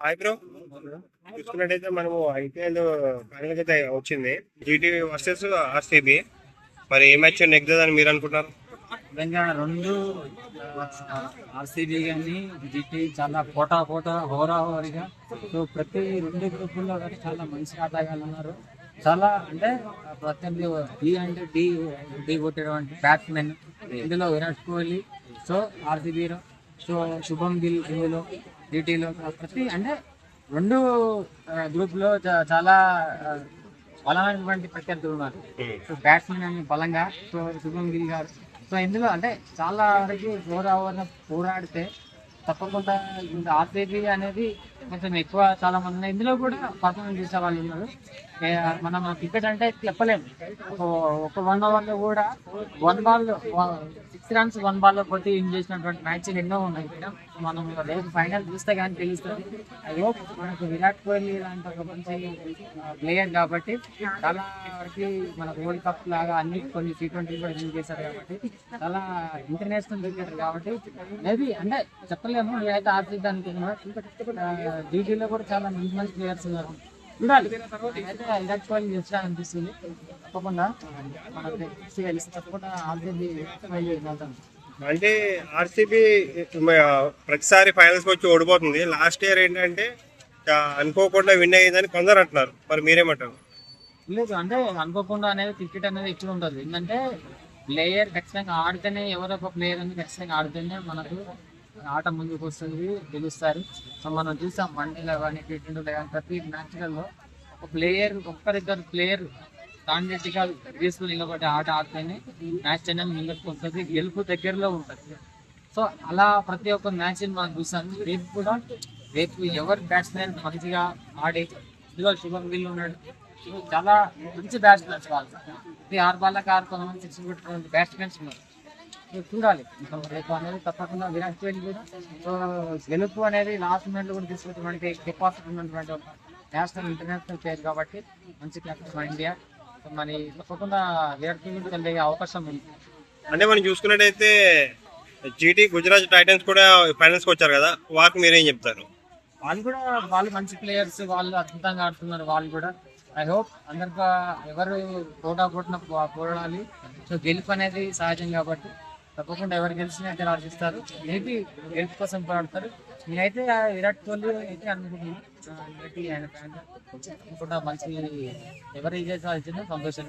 Hi bro. చూసుకున్నట్టయితే మనము IPL final అయితే వచ్చింది, జీటీ వర్సెస్ ఆర్సీబీ. మరి ఏ మ్యాచ్ నెగ్గుతుందని మీరు అనుకుంటున్నారు? విధంగా రెండు ఆర్సీబీ కానీ జీటీ చాలా పోటా హోరాహోరీగా. సో ప్రతి రెండు గ్రూపుల్లో కానీ చాలా మంచి ఆటగాళ్ళు ఉన్నారు. చాలా అంటే ప్రత్యర్థి డి అంటే డి డి కొట్టేటువంటి బ్యాట్స్మెన్ ఇందులో విరాట్ కోహ్లీ. సో ఆర్సీబీలో సో శుభం గిల్ ఇందులో జీటీలో ప్రతి అంటే రెండు గ్రూపులో చాలా బలమైనటువంటి ప్రత్యర్థులు ఉన్నారు. సో బ్యాట్స్మెన్ అని బలంగా సో శుభం గిల్ గారు. సో ఇందులో అంటే చాలా వరకు పోరాడితే తప్పకుండా ఆర్సీబీ అనేది కొంచెం ఎక్కువ చాలా మంది ఉన్నారు. ఇందులో కూడా పర్ఫార్మెన్స్ చేసే వాళ్ళు ఉన్నారు. మనం క్రికెట్ అంటే చెప్పలేము. ఒక 1 ఓవర్లో కూడా 6 runs 1 ball కొట్టి విన్ చేసినటువంటి మ్యాచ్లు ఎన్నో ఉన్నాయి. మనం రేపు ఫైనల్ చూస్తే కానీ తెలుస్తుంది. అయ్యో మనకు విరాట్ కోహ్లీ లాంటి ఒక మంచి ప్లేయర్ కాబట్టి చాలా వరకు మన వరల్డ్ కప్ లాగా అన్ని కొన్ని T20 కూడా విన్ చేశారు కాబట్టి చాలా ఇంటర్నేషనల్ క్రికెటర్ కాబట్టి మేబీ అంటే చెప్పలేము. నేనైతే ఆర్సీబీ అనుకుంటున్నాను. జీటీలో కూడా చాలా మంచి మంచి ప్లేయర్స్ ఉన్నారు. చూడాలి అయితే విరాట్ కోహ్లీ చేస్తా అనిపిస్తుంది. తప్పకుండా మనకి తప్పకుండా ఆర్సీబీ వెళ్తాం. అంటే ఆర్సీబీ ప్రతిసారి ఫైనల్స్ వచ్చి ఓడిపోతుంది. లాస్ట్ ఇయర్ ఏంటంటే అనుకోకుండా విన్ అయ్యిందని కొందరు అంటున్నారు. మరి మీరేమంటారు? లేదు అంటే అనుకోకుండా అనేది క్రికెట్ అనేది ఎక్కువ ఉంటుంది. ఏంటంటే ప్లేయర్ ఖచ్చితంగా ఆడితేనే ఎవరో ఒక ప్లేయర్ అనేది ఖచ్చితంగా ఆడితేనే మనకు ఆట ముందుకు వస్తుంది, గెలుస్తారు. సో మనం చూసాం వన్డేలో కానీ T20లో కానీ ప్రతి మ్యాచ్లలో ఒక ప్లేయర్ ఒక్కరిద్దరు ప్లేయర్ కాన్ఫిడెంట్గా తీసుకుని నిలబడి ఆట ఆడితేనే మ్యాచ్ అనేది ముందుకు వస్తుంది, గెలుపు దగ్గరలో ఉంటుంది. సో అలా ప్రతి ఒక్క మ్యాచ్ మనం చూసాం. రేపు ఎవరు బ్యాట్స్మెన్ మంచిగా ఆడి ఇందులో శుభం గిల్ ఉన్నాడు. చాలా మంచి బ్యాట్స్మెన్స్ వాళ్ళు. 6 బాళ్ళకి 6 కొంతమంది 6 కొట్టినటువంటి బ్యాట్స్మెన్స్ ఉన్నారు. చూడాలి రేపు అనేది తప్పకుండా విరాట్ కోహ్లీ కూడా. సో గెలుపు అనేది లాస్ట్ మినిట్ కూడా తీసుకున్నటువంటి కెపాసిటీ ఉన్నటువంటి ఒక నేషనల్ ఇంటర్నేషనల్ ప్లేయర్ కాబట్టి మంచి కెప్టెన్ మన ఇండియా. సో మరి తప్పకుండా విరాట్ కోహ్లీ కూడా వెళ్ళే అవకాశం ఉంది. అంటే మనం చూసుకున్నట్టయితే జీటీ గుజరాత్ టైటన్స్ కూడా ఫైనల్స్కి వచ్చారు కదా, వారికి మీరేం చెప్తారు? వాళ్ళు మంచి ప్లేయర్స్, వాళ్ళు అద్భుతంగా ఆడుతున్నారు. వాళ్ళు కూడా ఐ హోప్ అందరికీ ఎవరు పోటా పోరాడాలి. సో గెలుపు అనేది సహజం కాబట్టి తప్పకుండా ఎవరు గెలిచినట్టు ఆశిస్తారు. మేబీ గెలుపు కోసం పోరాడతారు. నేనైతే విరాట్ కోహ్లీ అయితే అనుకుంటున్నాను. ఆయన ఫ్యాన్ అనుకుంటా మంచి ఎవరు చేసిన సంతోషం.